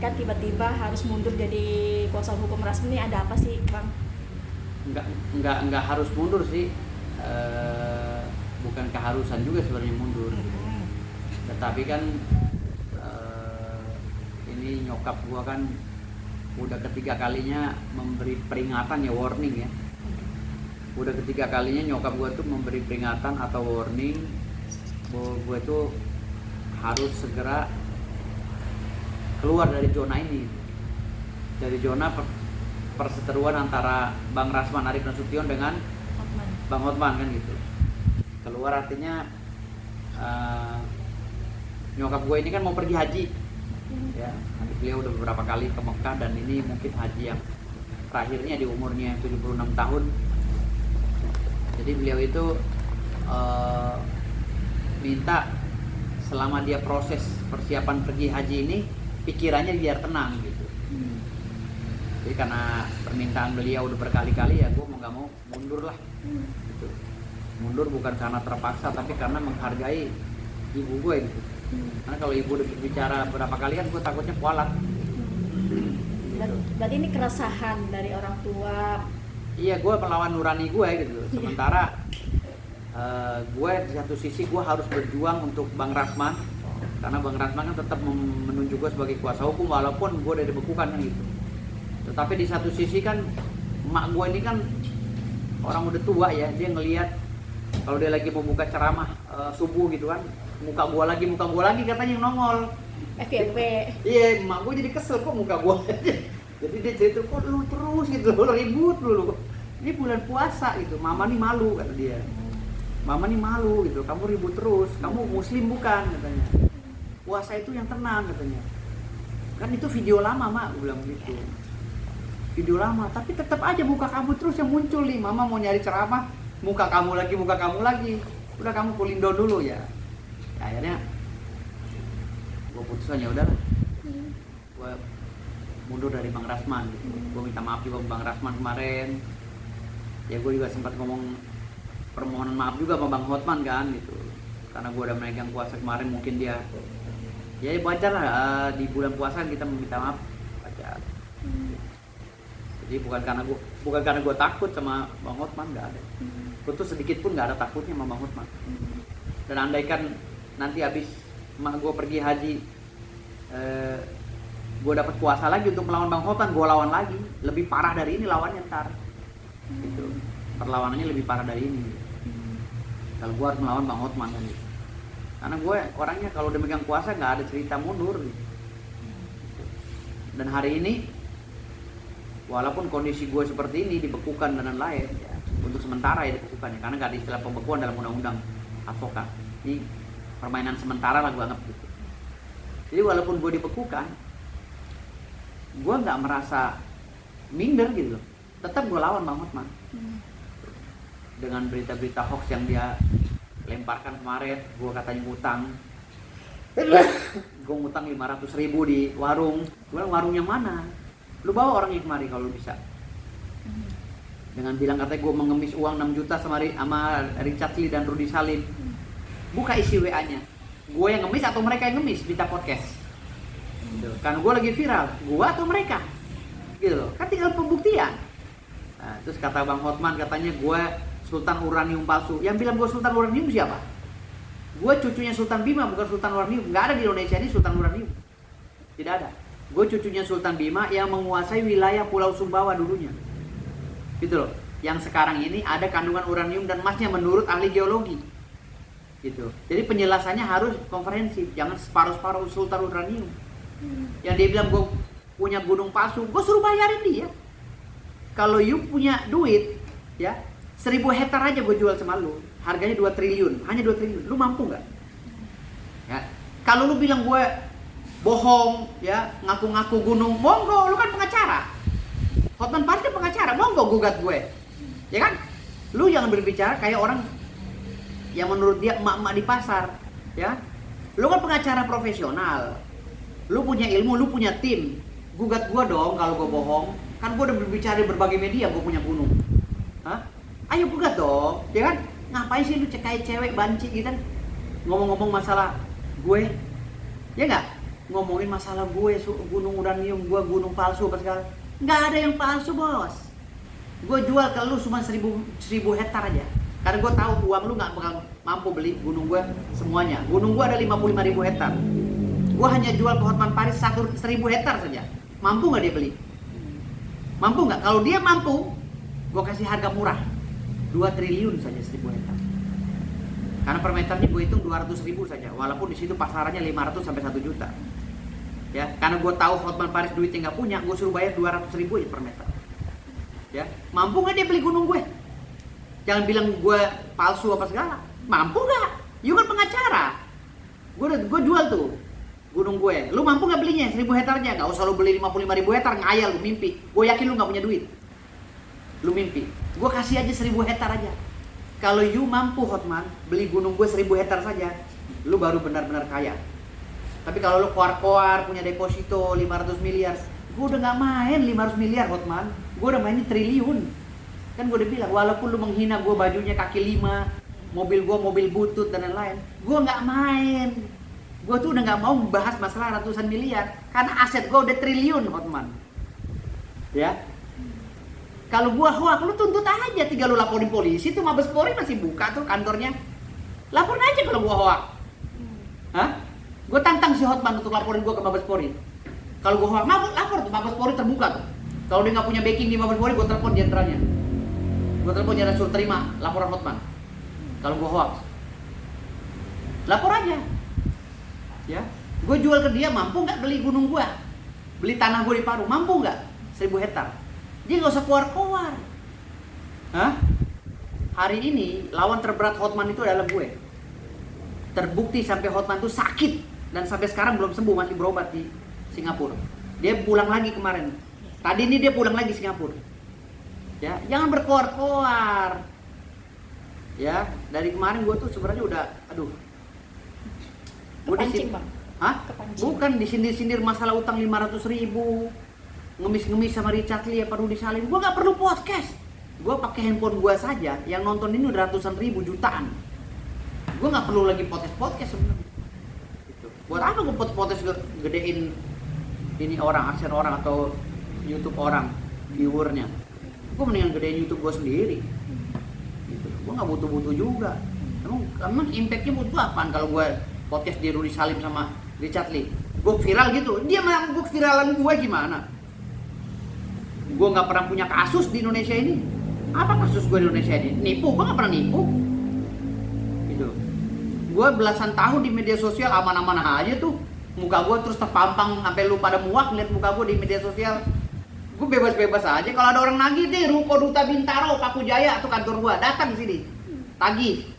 kan tiba-tiba harus mundur jadi kuasa hukum Rasmi ini ada apa sih Bang? Enggak harus mundur sih. Bukan keharusan juga sebenarnya mundur. Tetapi kan ini nyokap gua kan udah ketiga kalinya memberi peringatan ya, warning ya. Udah ketiga kalinya nyokap gua tuh memberi peringatan atau warning bahwa gua tuh harus segera keluar dari zona ini, dari zona perseteruan antara Bang Rasman Arief Nasution dengan Bang Hotman kan gitu. Keluar artinya nyokap gue ini kan mau pergi haji ya, nanti beliau udah beberapa kali ke Mekah dan ini mungkin haji yang terakhirnya di umurnya 76 tahun. Jadi beliau itu minta selama dia proses persiapan pergi haji ini pikirannya biar tenang gitu. Jadi karena permintaan beliau udah berkali-kali ya gue mau gak mau mundur lah gitu. Mundur bukan karena terpaksa tapi karena menghargai ibu gue gitu. Karena kalau ibu udah berbicara berapa kali kan gue takutnya kualat. Berarti ini keresahan dari orang tua. Iya, gue melawan nurani gue gitu. Sementara gue di satu sisi gue harus berjuang untuk Bang Rasman, karena Bang Rasman kan tetap menunjuk gue sebagai kuasa hukum walaupun gue udah dibekukan kan gitu. Tetapi di satu sisi kan emak gue ini kan orang udah tua ya, dia ngelihat kalau dia lagi mau buka ceramah subuh gitu kan, muka gue lagi katanya yang nongol. FYP. Iya, emak gue jadi kesel kok muka gue. Jadi dia cerita kok lu terus gitu, lu ribut lu. Ini bulan puasa gitu, mama nih malu kata dia. Mama nih malu gitu, kamu ribut terus, kamu muslim bukan katanya. Puasa itu yang tenang katanya. Kan itu video lama mak, gue bilang gitu. Video lama, tapi tetap aja muka kamu terus yang muncul nih. Mama mau nyari ceramah, muka kamu lagi. Udah kamu kulindo dulu ya. Akhirnya gue putusan ya udahlah. Gue mundur dari Bang Rasman gitu. Gue minta maaf juga Bang Rasman kemarin. Ya gue juga sempat ngomong permohonan maaf juga sama Bang Hotman kan gitu. Karena gue udah memegang kuasa kemarin, mungkin dia ya wajar lah di bulan puasa kita meminta maaf, wajar. Jadi bukan karena gue takut sama Bang Hotman, nggak ada. Gue tuh sedikit pun nggak ada takutnya sama Bang Hotman. Dan andaikan nanti habis emak gue pergi haji, gue dapat kuasa lagi untuk melawan Bang Hotman, gue lawan lagi. Lebih parah dari ini lawannya ntar. Gitu. Perlawanannya lebih parah dari ini. Kalau gue harus melawan Bang Hotman kan gitu. Karena gue orangnya kalau udah megang kuasa nggak ada cerita mundur gitu. Dan hari ini walaupun kondisi gue seperti ini dibekukan dan lain-lain ya, untuk sementara ya dibekukan ya, karena nggak ada istilah pembekuan dalam undang-undang advokat. Ini permainan sementara lah gue anggap gitu. Jadi walaupun gue dibekukan, gue nggak merasa minder gitu loh. Tetap gue lawan Bang Hotman. Dengan berita-berita hoax yang dia lemparkan kemarin, gue katanya ngutang. Gue ngutang 500.000 di warung. Gue bilang warung yang mana? Lu bawa orangnya kemari kalau lu bisa. Dengan bilang katanya gue mengemis uang 6 juta sama Richard Lee dan Rudy Salim. Buka isi WA-nya. Gue yang ngemis atau mereka yang ngemis minta podcast. Gitu. Karena gue lagi viral, gue atau mereka. Gitu loh. Kan tinggal pembuktian. Nah, terus kata Bang Hotman katanya gue Sultan Uranium palsu. Yang bilang gue Sultan Uranium siapa? Gue cucunya Sultan Bima, bukan Sultan Uranium. Nggak ada di Indonesia ini Sultan Uranium. Tidak ada. Gue cucunya Sultan Bima yang menguasai wilayah Pulau Sumbawa dulunya. Gitu loh. Yang sekarang ini ada kandungan uranium dan emasnya menurut ahli geologi. Gitu. Jadi penjelasannya harus komprehensif. Jangan separuh-separuh Sultan Uranium. Yang dia bilang gue punya gunung palsu, gue suruh bayarin dia. Kalau you punya duit, ya 1000 hektar aja gue jual sama lu, harganya 2 triliun, hanya 2 triliun, lu mampu nggak? Ya, kalau lu bilang gue bohong, ya ngaku-ngaku gunung, monggo, lu kan pengacara. Hotman Paris pengacara, monggo gugat gue, ya kan? Lu jangan berbicara kayak orang yang menurut dia emak-emak di pasar, ya. Lu kan pengacara profesional, lu punya ilmu, lu punya tim, gugat gue dong kalau gue bohong. Kan gue udah berbicara di berbagai media, gue punya gunung. Hah? Ayo gugat dong, ya kan? Ngapain sih lu cekai cewek banci gitu kan? Ngomong-ngomong masalah gue, ya nggak? ngomongin masalah gue gunung uranium, gue gunung palsu apa segala. Nggak ada yang palsu, bos. Gue jual ke lu cuma 1000 hektar aja. Karena gue tahu uang lu nggak bakal mampu beli gunung gue semuanya. Gunung gue ada 55.000 hektar. Gue hanya jual ke Hotman Paris 1000 hektar saja. Mampu nggak dia beli? Mampu nggak? Kalau dia mampu, gue kasih harga murah, 2 triliun saja 1000 hektar. Karena per meternya gue hitung 200.000 saja. Walaupun di situ pasarannya 500 sampai 1 juta. Ya, karena gue tahu Hotman Paris duitnya nggak punya, gue suruh bayar 200.000 aja per meter. Ya, mampu nggak dia beli gunung gue? Jangan bilang gue palsu apa segala. Mampu nggak? You kan pengacara. Gue jual tuh gunung gue. Lu mampu nggak belinya 1000 hektarnya? Nggak usah lu beli 55.000 hektar, ngayal lu mimpi. Gue yakin lu nggak punya duit. Lu mimpi. Gue kasih aja 1000 hektar aja. Kalau you mampu Hotman beli gunung gue 1000 hektar saja, lu baru benar-benar kaya. Tapi kalau lu koar-koar punya deposito 500 miliar, gue udah nggak main 500 miliar Hotman. Gue udah main triliun. Kan gue udah bilang, walaupun lu menghina gue bajunya kaki 5, mobil gue mobil butut dan lain-lain, gue nggak main. Gue tuh udah nggak mau membahas masalah ratusan miliar, karena aset gue udah triliun Hotman. Ya, kalau gue hoak, lu tuntut aja, tinggal lu laporin polisi tuh, Mabes Polri masih buka tuh kantornya. Laporin aja kalau gue hoak. Hah? Gue tantang si Hotman untuk laporin gue ke Mabes Polri. Kalau gue hoak, lapor tuh, Mabes Polri terbuka tuh. Kalau dia nggak punya backing di Mabes Polri, gue telepon jenderalnya. Gue telepon jangan suruh terima laporan Hotman. Kalau gue hoax, lapor aja. Ya, gue jual ke dia, mampu nggak beli gunung gue, beli tanah gue di Paru, mampu nggak 1000 hektar? Dia nggak usah keluar-keluar. Hah? Hari ini lawan terberat Hotman itu adalah gue. Terbukti sampai Hotman itu sakit dan sampai sekarang belum sembuh, masih berobat di Singapura. Dia pulang lagi kemarin. Tadi ini dia pulang lagi Singapura. Ya, jangan berkoar-koar. Ya, dari kemarin gue tuh sebenarnya udah, aduh. Kepancing, Bang. Hah? Kepancing. Bukan disindir-sindir masalah utang 500.000, ngemis-ngemis sama Richard Lee apa Rudy Salim. Gue nggak perlu podcast. Gue pakai handphone gue saja, yang nonton ini udah ratusan ribu, jutaan. Gue nggak perlu lagi podcast sebenarnya. Gitu. Buat apa gue podcast gedein ini orang, aksen orang atau YouTube orang, viewernya? Gue mendingan gedein YouTube gue sendiri. Gitu. Gue nggak butuh-butuh juga. Emang impactnya buat gue apaan kalau gue podcast di Rudy Salim sama Richard Lee? Gue viral gitu. Dia malah gue viralan gue gimana? Gue nggak pernah punya kasus di Indonesia ini. Apa kasus gue di Indonesia ini? Nipu? Gue nggak pernah nipu. Gitu. Gue belasan tahun di media sosial aman-aman aja tuh. Muka gue terus terpampang sampai lu pada muak lihat muka gue di media sosial. Gue bebas-bebas aja. Kalau ada orang nagih deh, Ruko Duta Bintaro, Paku Jaya atau kantor gue, datang sini, tagih.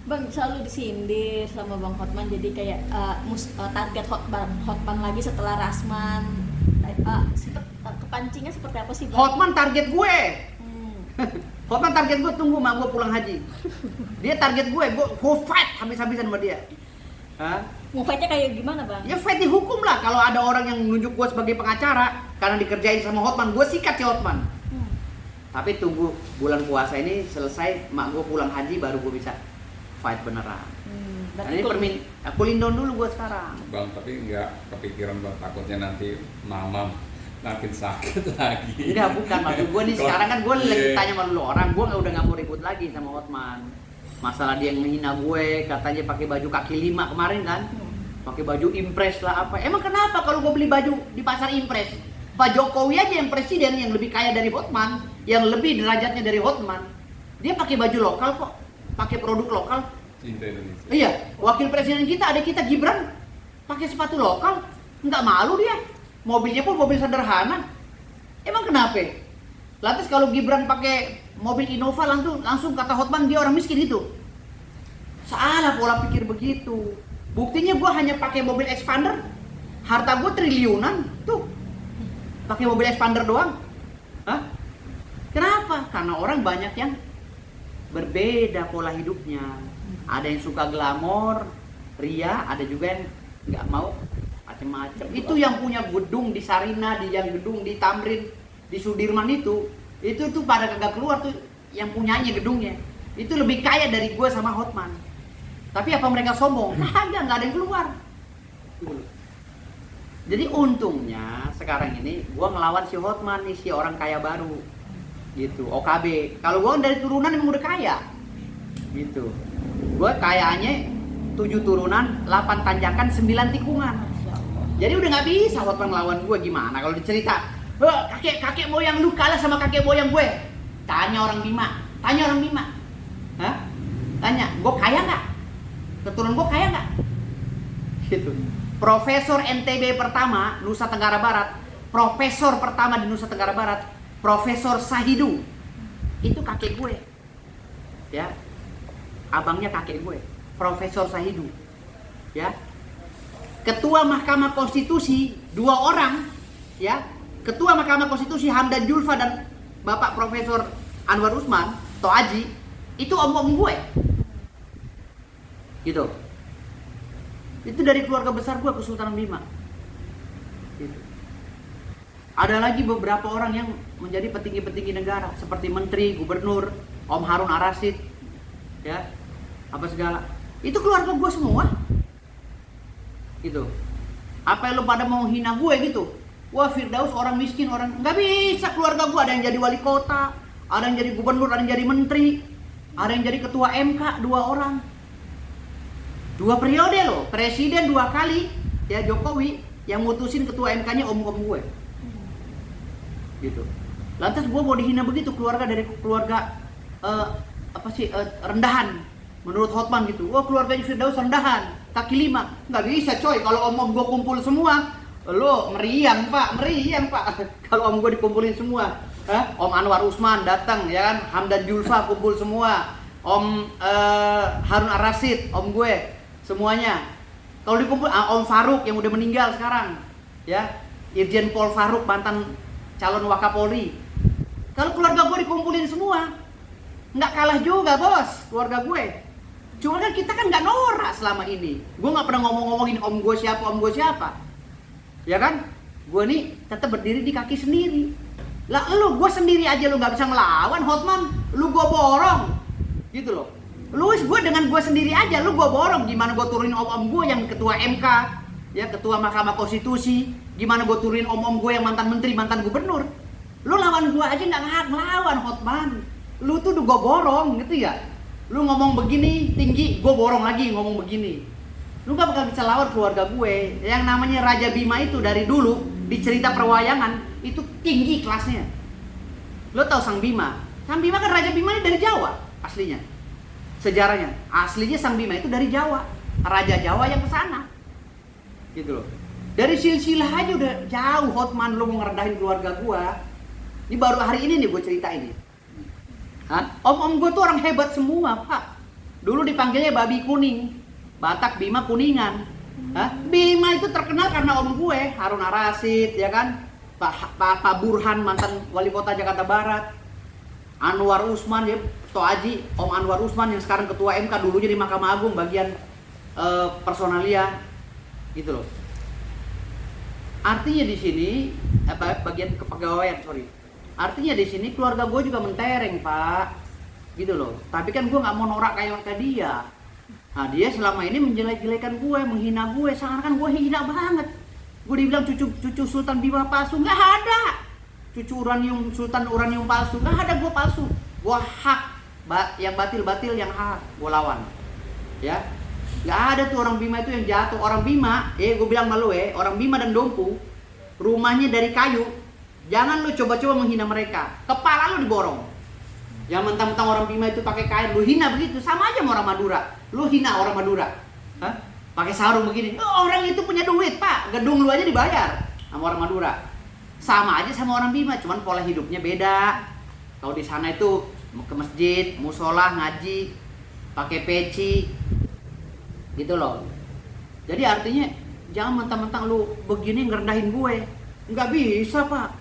Bang selalu disindir sama Bang Hotman, jadi kayak target Hotman lagi setelah Rasman. Kepancingnya seperti apa sih Bang? Hotman target gue. Hotman target gue, tunggu mak gue pulang haji. Dia target gue fight habis-habisan sama dia. Hah? Mau fightnya kayak gimana Bang? Ya fight dihukum lah. Kalau ada orang yang nunjuk gue sebagai pengacara karena dikerjain sama Hotman, gue sikat si Hotman. Tapi tunggu bulan puasa ini selesai, mak gue pulang haji baru gue bisa fight beneran. Nah, ini aku lindon dulu gue sekarang. Bang, tapi nggak kepikiran Bang, takutnya nanti mama makin sakit lagi. Enggak, bukan maksud gue nih. Sekarang kan gue lagi tanya sama lu orang, gue udah nggak mau ribut lagi sama Hotman. Masalah dia ngehina gue, katanya pakai baju kaki 5 kemarin kan, pakai baju Impres lah apa. Emang kenapa kalau gue beli baju di pasar Impres? Pak Jokowi aja yang presiden yang lebih kaya dari Hotman, yang lebih derajatnya dari Hotman. Dia pakai baju lokal kok, pakai produk lokal. Cinta Indonesia. Iya, wakil presiden kita ada kita Gibran pakai sepatu lokal, nggak malu dia. Mobilnya pun mobil sederhana. Emang kenapa? Lantas kalau Gibran pakai mobil Innova langsung kata Hotman dia orang miskin itu. Salah pola pikir begitu. Buktinya gue hanya pakai mobil expander, harta gue triliunan tuh. Pakai mobil expander doang. Hah? Kenapa? Karena orang banyak yang berbeda pola hidupnya. Ada yang suka glamor, ria, ada juga yang nggak mau macam-macam. Itu yang punya gedung di Sarina, yang gedung di Tamrin, di Sudirman itu tuh pada kagak keluar tuh yang punyanya gedungnya. Itu lebih kaya dari gue sama Hotman. Tapi apa mereka sombong? Nggak ada yang keluar. Jadi untungnya sekarang ini gue ngelawan si Hotman nih, si orang kaya baru gitu, OKB. Kalau gue dari turunan emang udah kaya gitu. Gue kayaannya 7 turunan, 8 tanjakan, 9 tikungan. Jadi udah nggak bisa Hotman ngelawan gue. Gimana kalau dicerita, kakek moyang lu kalah sama kakek moyang gue? Tanya orang Bima. Hah? Tanya, gue kaya nggak? Keturunan gue kaya nggak? Gitu. Profesor NTB pertama Nusa Tenggara Barat, profesor pertama di Nusa Tenggara Barat, Profesor Sahidu, itu kakek gue, ya, abangnya kakek gue, Profesor Sahidu, ya. Ketua Mahkamah Konstitusi 2 orang, ya, Ketua Mahkamah Konstitusi Hamdan Julfa dan Bapak Profesor Anwar Usman, Toaji, itu om-om gue, gitu. Itu dari keluarga besar gue, Kesultanan Bima. Gitu. Ada lagi beberapa orang yang menjadi petinggi-petinggi negara, seperti menteri, gubernur, Om Harun Ar-Rasyid, ya, apa segala. Itu keluarga gue semua. Gitu. Apa yang lo pada mau hina gue gitu? Wah, Firdaus orang miskin, orang nggak bisa. Keluarga gue ada yang jadi wali kota, ada yang jadi gubernur, ada yang jadi menteri, ada yang jadi ketua MK, 2 orang. 2 periode loh, presiden 2 kali, ya, Jokowi yang mutusin ketua MK-nya om-om gue, gitu. Lantas gue mau dihina begitu, keluarga dari keluarga rendahan, menurut Hotman gitu. Wah, keluarganya Firdaus rendahan, kaki 5, nggak bisa coy. Kalau om-om gue kumpul semua, lo meriang pak. Kalau om gue dikumpulin semua, Om Anwar Usman datang, ya kan, Hamdan Julfa kumpul semua, Om Harun Ar-Rasyid, om gue. Semuanya. Kalau dikumpul, Om Faruk yang udah meninggal sekarang, ya, Irjen Pol Faruk, mantan calon Wakapolri. Kalau keluarga gue dikumpulin semua, nggak kalah juga bos, keluarga gue. Cuma kan kita kan nggak norak selama ini. Gue nggak pernah ngomongin om gue siapa, ya kan? Gue nih tetap berdiri di kaki sendiri. Lah lu, gue sendiri aja lu nggak bisa ngelawan Hotman, lu gue borong, gitu loh. Lu gue dengan gue sendiri aja, lu gue borong. Gimana gue turunin om-om gue yang ketua MK, ya, ketua Mahkamah Konstitusi. Gimana gue turunin om-om gue yang mantan menteri, mantan gubernur. Lu lawan gue aja nggak ngelawan Hotman. Lu tuh gue borong, gitu ya. Lu ngomong begini tinggi, gue borong lagi ngomong begini. Lu gak bakal bisa lawan keluarga gue. Yang namanya Raja Bima itu dari dulu di cerita perwayangan itu tinggi kelasnya. Lu tahu Sang Bima? Sang Bima kan Raja Bima ini dari Jawa aslinya. Sejarahnya, aslinya Sang Bima itu dari Jawa, Raja Jawa yang kesana, gitu loh. Dari silsilah aja udah jauh Hotman, lo mau ngerendahin keluarga gua. Ini baru hari ini nih gue cerita ini. Om-om gue tuh orang hebat semua, Pak. Dulu dipanggilnya babi kuning, Batak Bima Kuningan. Bima itu terkenal karena om gue, Harun Ar-Rasyid, ya kan, Pak Burhan mantan wali kota Jakarta Barat, Anwar Usman, ya, Toaji, Om Anwar Usman yang sekarang ketua MK, dulunya di Mahkamah Agung bagian personalia, gitu loh. Artinya di sini bagian kepegawaian, Artinya di sini keluarga gue juga mentereng, Pak, gitu loh. Tapi kan gue nggak mau norak kayak dia. Nah, dia selama ini menjelek-jelekan gue, menghina gue, seakan-akan gue hina banget. Gue dibilang cucu Sultan Bima palsu, nggak ada. Cucu Sultan uranium palsu, nggak ada gue palsu. Gue hak, yang batil yang hak gue lawan, ya. Nggak ada tuh orang Bima itu yang jatuh. Orang Bima, gue bilang malu orang Bima dan Dompu, rumahnya dari kayu. Jangan lu coba-coba menghina mereka, kepala lu diborong. Yang mentang-mentang orang Bima itu pakai kain, lu hina begitu, sama aja sama orang Madura. Lu hina orang Madura, pakai sarung begini. Orang itu punya duit, Pak, gedung lu aja dibayar sama orang Madura. Sama aja sama orang Bima, cuman pola hidupnya beda. Kalau di sana itu ke masjid, musola, ngaji, pakai peci, gitu loh. Jadi artinya jangan mentang-mentang lu begini ngerendahin gue, nggak bisa, Pak.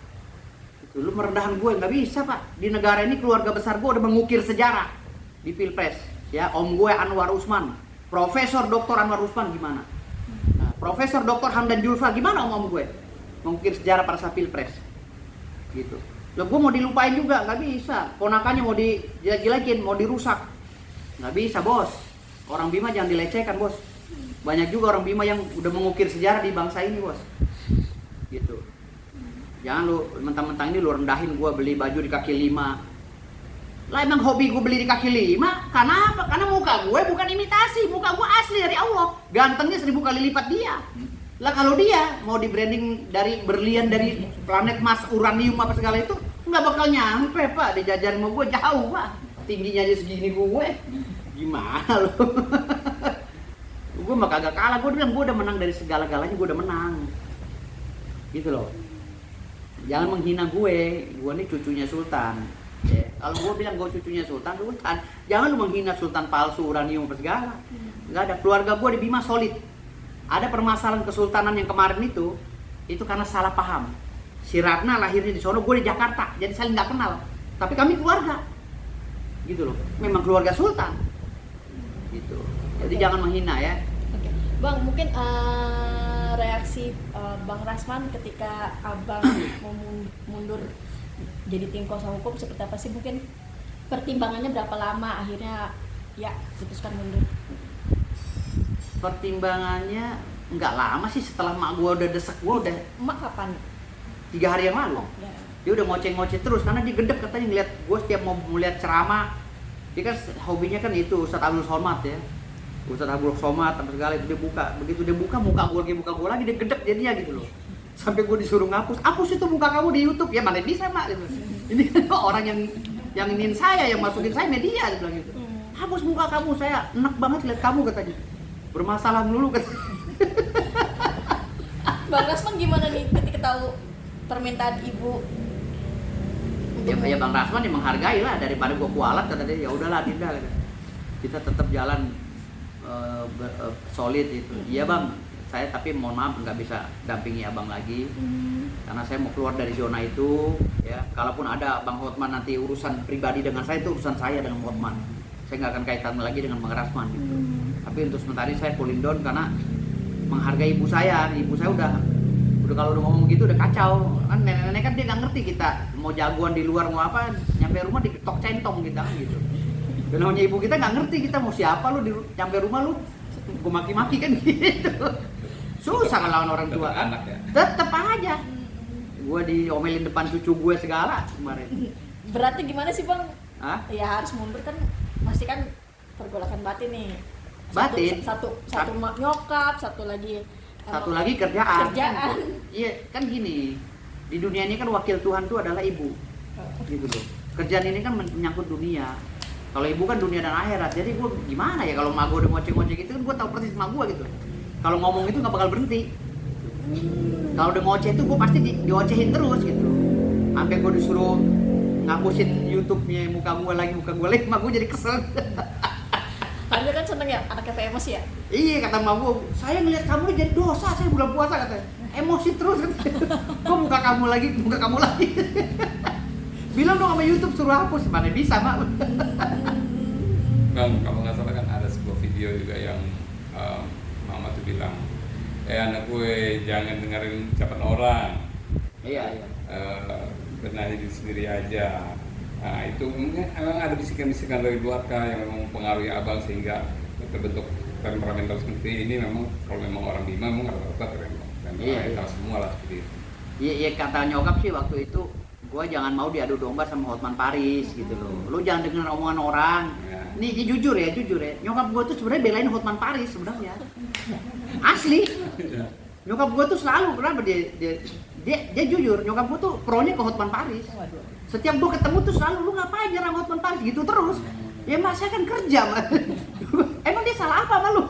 Lu merendahkan gue, nggak bisa, Pak. Di negara ini keluarga besar gue udah mengukir sejarah di Pilpres, ya. Om gue Anwar Usman, Profesor Dr. Anwar Usman gimana? Nah, Profesor Dr. Hamdan Julfa gimana om gue? Mengukir sejarah pada saat Pilpres, gitu. Lah gue mau dilupain juga, nggak bisa. Ponakannya mau dijelek-jelekin, mau dirusak, nggak bisa, bos. Orang Bima jangan dilecehkan, Bos. Banyak juga orang Bima yang udah mengukir sejarah di bangsa ini, Bos. Gitu. Jangan lu mentang-mentang ini lu rendahin gua beli baju di kaki lima. Lah emang hobi gua beli di kaki lima? Karena apa? Karena muka gue bukan imitasi, muka gua asli dari Allah. Gantengnya 1000 kali lipat dia. Lah kalau dia mau di branding dari berlian dari planet Mars, uranium apa segala itu nggak bakal nyampe, Pak. Dijajarin sama gue jauh, Pak. Tingginya aja segini gue. Gimana lo? Gue mah kagak kalah. Gue bilang gue udah menang dari segala-galanya, gue udah menang. Gitu loh. Jangan menghina gue nih cucunya Sultan. Ya. Kalau gue bilang gue cucunya Sultan, jangan lu menghina Sultan palsu, uranium apa segala. Nggak ada. Keluarga gue di Bima solid. Ada permasalahan kesultanan yang kemarin itu karena salah paham. Si Ratna lahirnya di sono, gue di Jakarta, jadi saling nggak kenal. Tapi kami keluarga, gitu loh. Memang keluarga sultan, gitu. Jadi jangan menghina ya. Oke. Bang, mungkin reaksi Bang Rasman ketika abang mau mundur jadi tim kuasa hukum seperti apa sih? Mungkin pertimbangannya berapa lama akhirnya ya putuskan mundur? Pertimbangannya nggak lama sih, setelah mak gue udah desek gue udah. Emak kapan? 3 hari yang lalu. Oh, ya. Dia udah ngoceh-ngoceh terus karena dia gedek katanya ngeliat gue setiap mau melihat ceramah. Dia kan hobinya kan itu Ustadz Abdul Somad ya. Ustadz Abdul Somad apa segala itu dia buka. Begitu dia buka muka gue lagi dia gedek jadinya gitu loh. Sampai gue disuruh hapus itu muka kamu di YouTube. Ya mana bisa, Mak gitu. Ini orang yang ingin saya, yang masukin saya media dia bilang gitu. Hapus muka kamu, saya enak banget lihat kamu katanya. Bermasalah melulu katanya. Bang Rasman gimana nih ketika tahu permintaan ibu? Ya Bang Rasman yang menghargai lah, daripada gua kualat kata dia, ya udahlah Dinda, kita tetap jalan solid itu. Iya Bang, saya tapi mohon maaf nggak bisa dampingi abang lagi karena saya mau keluar dari zona itu ya. Kalaupun ada Bang Hotman nanti urusan pribadi dengan saya, itu urusan saya dengan Hotman, saya nggak akan kaitan lagi dengan Bang Rasman gitu. Tapi untuk sementara ini saya pulling down karena menghargai ibu saya udah kalau udah ngomong gitu udah kacau kan. Nenek-nenek kan dia nggak ngerti kita mau jagoan di luar mau apa, nyampe rumah diketok centong kita kan gitu. Dan namanya ibu kita nggak ngerti kita mau siapa, lu nyampe rumah lu gue maki-maki kan gitu. Susah ngelawan orang tua kan. Ya? Tetep aja gue diomelin depan cucu gue segala kemarin. Berarti gimana sih Bang? Hah? Ya harus mundur kan, pasti kan pergolakan batin nih. Batin? Satu mak nyokap, satu lagi kerjaan. Iya kan gini, di dunia ini kan wakil Tuhan itu adalah ibu, gitu loh. Kerjaan ini kan menyangkut dunia. Kalau ibu kan dunia dan akhirat. Jadi gue gimana ya kalau mak gue udah ngoceh-ngoceh gitu kan, gue tahu persis mak gue gitu. Kalau ngomong itu nggak bakal berhenti. Kalau udah ngoceh itu gue pasti diocehin terus gitu. Sampai gue disuruh ngapusin YouTube-nya muka gue lagi, mak gue jadi kesel. Anda kan seneng ya anaknya famous ya? Iya kata mak gue, saya ngeliat kamu jadi dosa, saya bulan puasa katanya. Emosi terus katanya. Kok muka kamu lagi. Bilang dong sama YouTube suruh hapus, mana bisa mak. Bang, kalau nggak salah kan ada sebuah video juga yang mama tuh bilang, anak gue jangan dengerin ucapan orang. Iya. Benahi diri sendiri aja. Nah itu mungkin memang ada bisikan-bisikan dari luar kah yang memang mempengaruhi abang sehingga terbentuk temperamental seperti ini. Memang kalau memang orang Bima memang rata-rata temperamental semua lah seperti itu. Iya kata nyokap sih waktu itu, gua jangan mau diadu domba sama Hotman Paris gitu loh. Lu jangan dengerin omongan orang. Ya. Nih jujur ya. Nyokap gua tuh sebenarnya belain Hotman Paris sebenarnya. Asli. Nyokap gua tuh selalu kenapa dia jujur. Nyokap gua tuh pro-nya ke Hotman Paris. Setiap gua ketemu tuh selalu, lu ngapain nyerang Hotman Paris gitu terus. Ya mas saya kan kerja mas. Emang dia salah apa sama lu?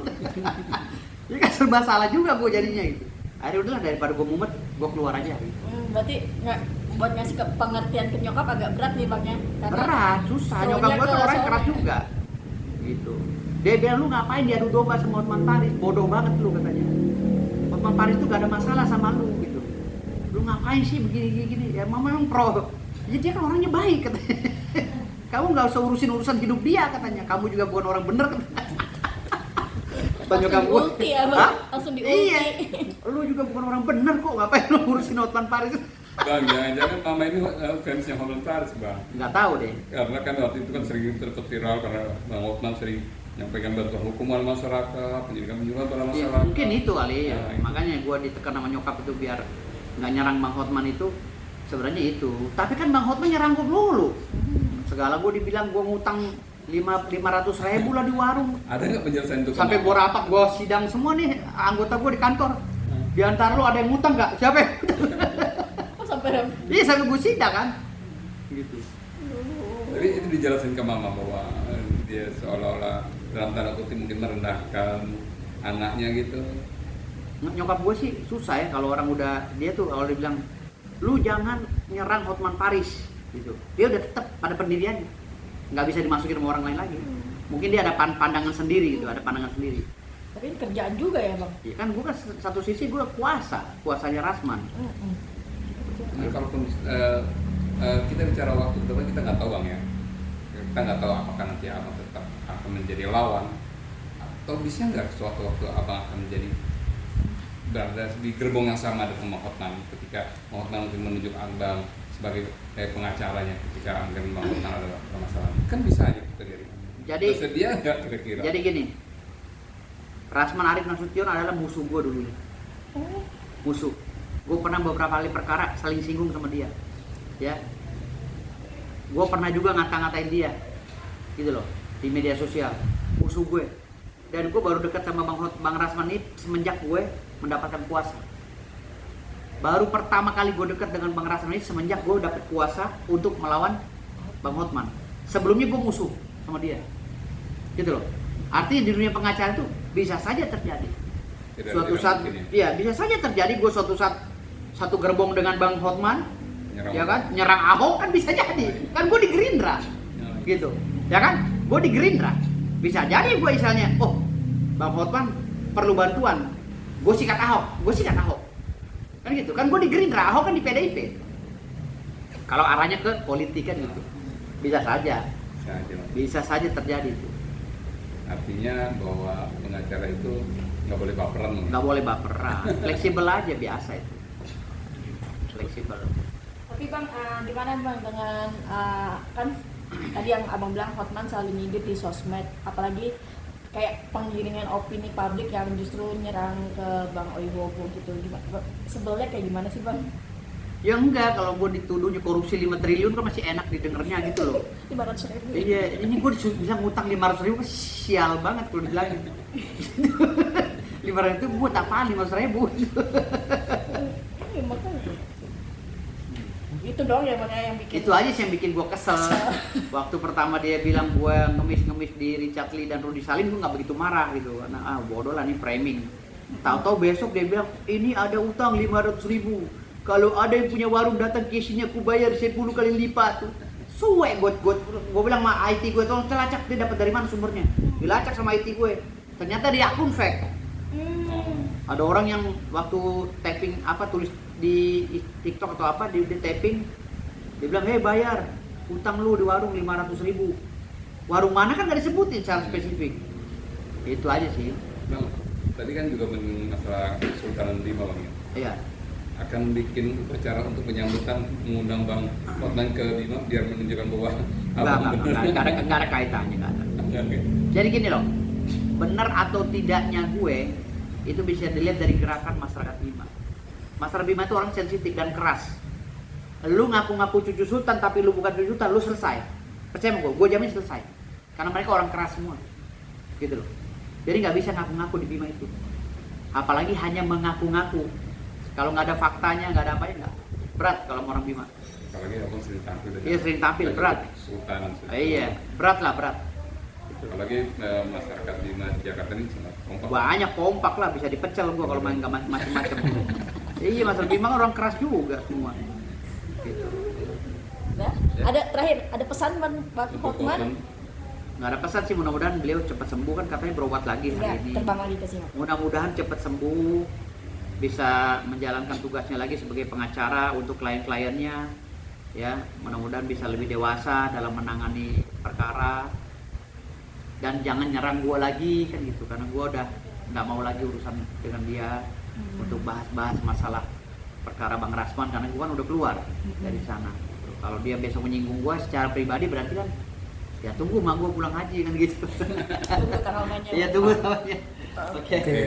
Dia kan serba salah juga gua jadinya gitu. Akhirnya udahlah daripada gua mumet, gua keluar aja gitu. Berarti nggak buat ngasih ke pengertian ke nyokap agak berat nih Bang ya? Berat, susah. Nyokap gua tuh orang keras juga. Gitu. Dia bilang lu ngapain diadu domba sama Hotman Paris? Bodoh banget lu katanya. Hotman Paris tuh gak ada masalah sama lu gitu. Lu ngapain sih begini? Ya mama emang pro. Jadi dia kan orangnya baik katanya. Kamu gak usah urusan hidup dia katanya. Kamu juga bukan orang bener katanya. Langsung diulti ya Bang? Langsung diulti. Iya. Lu juga bukan orang bener kok, ngapain lu ngurusin Hotman Paris? Bang, jangan-jangan mama ini fans yang Hotman Paris, Bang. Nggak tahu deh. Karena kan waktu itu kan sering terlihat viral karena Bang Hotman sering menyampaikan bantuan hukum pada masyarakat, pendidikan menjual pada Ya, masyarakat. mungkin itu kali ya. Nah, itu. Makanya gue ditekan sama nyokap itu biar nggak nyerang Bang Hotman itu sebenarnya itu. Tapi kan Bang Hotman nyerang gue dulu. Segala gue dibilang gue ngutang 500.000 lah di warung. Ada nggak penjelasan itu? Sampai gue rapat, gue sidang semua nih anggota gue di kantor. Di antara lu ada yang ngutang nggak? Siapa? Oh, sampai rem. Iya sampai gue sidang kan. Gitu. Jadi itu dijelasin ke mama bahwa dia seolah-olah dalam tanda kutip mungkin merendahkan anaknya gitu. Nyokap gue sih susah ya kalau orang udah dia tuh kalau dia bilang lu jangan nyerang Hotman Paris gitu. Dia udah tetap pada pendiriannya. Nggak bisa dimasukin sama orang lain lagi. Mungkin dia ada pandangan sendiri gitu, ada pandangan sendiri. Tapi ini kerjaan juga ya bang. Ya kan gue kan satu sisi gue kuasanya Rasman. Nah, kalaupun kita bicara waktu ke depan kita nggak tahu bang ya. Kita nggak tahu apakah nanti abang tetap akan menjadi lawan atau bisa nggak suatu waktu abang akan menjadi berada di gerbong yang sama dengan Bang Hotman ketika Bang Hotman mungkin menunjuk abang sebagai pengacaranya ketika anggaran Bang Hotman ada permasalahan. Kan bisa aja terjadi. Jadi bersedia nggak kira-kira? Jadi gini, Rasman Arif Nasution adalah musuh gue dulu. Musuh. Gue pernah beberapa kali perkara saling singgung sama dia. Ya. Gue pernah juga ngata-ngatain dia. Gitu loh, di media sosial. Musuh gue. Dan gue baru dekat sama Bang Rasman ini semenjak gue mendapatkan kuasa. Baru pertama kali gue dekat dengan Bang Rasman ini semenjak gue dapet kuasa untuk melawan Bang Hotman. Sebelumnya gue musuh sama dia. Gitu loh. Artinya di dunia pengacara itu bisa saja terjadi. Suatu saat, iya bisa saja terjadi gue suatu saat satu gerbong dengan Bang Hotman, ya kan, nyerang Ahok kan bisa jadi. Kan gue di Gerindra, gitu, ya kan, gue di Gerindra, bisa jadi gue misalnya, oh, Bang Hotman perlu bantuan, gue sikat Ahok, kan gitu, kan gue di Gerindra, Ahok kan di PDIP. Kalau arahnya ke politik kan gitu, bisa saja terjadi itu. Artinya bahwa pengacara itu nggak boleh baperan. Nggak boleh baperan, fleksibel aja biasa itu. Fleksibel. Tapi bang, gimana bang dengan kan tadi yang abang bilang Hotman selalu nyindir di sosmed, apalagi kayak penggiringan opini publik yang justru nyerang ke Bang Oiwobo gitu. Sebelnya kayak gimana sih bang? Ya enggak, kalau gue dituduhnya korupsi 5 triliun kan masih enak didengarnya gitu loh. 500.000. Iya, ini gue bisa ngutang 500.000 kan sial banget kalau dibilangin. 500 itu buat apaan 500.000? Ya, makanya. Itu dong ya makanya yang bikin. Itu aja sih yang bikin gue kesel. Waktu pertama dia bilang gue ngemis di Richard Lee dan Rudy Salim, gue nggak begitu marah gitu. Karena bodoh lah nih framing. Tahu-tahu besok dia bilang ini ada utang 500.000. Kalau ada yang punya warung datang ke sini aku bayar 10 kali lipat. Suwe gue bilang sama IT gue, tolong telacak dia dapat dari mana sumbernya. Dilacak sama IT gue. Ternyata di akun fake. Ada orang yang waktu typing tulis di TikTok atau apa di typing, dia bilang, "Hei bayar utang lu di warung 500.000." Warung mana kan nggak disebutin secara spesifik. Itu aja sih. Bang, tadi kan juga masalah Sultan Lima bang ya. Iya. Akan bikin acara untuk penyambutan mengundang Bang Hotman ke Bima biar menunjukkan bahwa Nggak ada kaitannya, nggak ada. Oke. Jadi gini loh, benar atau tidaknya gue itu bisa dilihat dari gerakan masyarakat Bima. Masyarakat Bima itu orang sensitif dan keras. Lu ngaku-ngaku cucu sultan tapi lu bukan cucu sultan, lu selesai. Percaya sama gue jamin selesai. Karena mereka orang keras semua, gitu loh. Jadi nggak bisa ngaku-ngaku di Bima itu. Apalagi hanya mengaku-ngaku. Kalau nggak ada faktanya, nggak ada apanya, nggak berat kalau orang Bima. Apalagi abang sering tampil. Iya sering tampil, berat. Sultan. Iya, berat. Apalagi masyarakat Bima di Jakarta ini sangat kompak. Banyak kompak lah, bisa dipecel gua kalau main nggak macem-macem. Iya, masyarakat Bima kan orang keras juga semua. Gitu. Nah, ada terakhir, ada pesan Bang Hotman? Nggak ada pesan sih, mudah-mudahan beliau cepat sembuh, kan katanya berobat lagi Ya, hari ini. terbang lagi ke Singapura. Mudah-mudahan cepat sembuh, bisa menjalankan tugasnya lagi sebagai pengacara untuk klien-kliennya, ya. Mudah-mudahan bisa lebih dewasa dalam menangani perkara dan jangan nyerang gua lagi kan gitu, karena gua udah nggak mau lagi urusan dengan dia untuk bahas-bahas masalah perkara Bang Rasman, karena gua kan udah keluar dari sana. Kalau dia besok menyinggung gua secara pribadi berarti kan Ya tunggu mak gue pulang haji kan gitu. Tunggu tanggal mainnya. Iya tunggu namanya. Oke. Oke.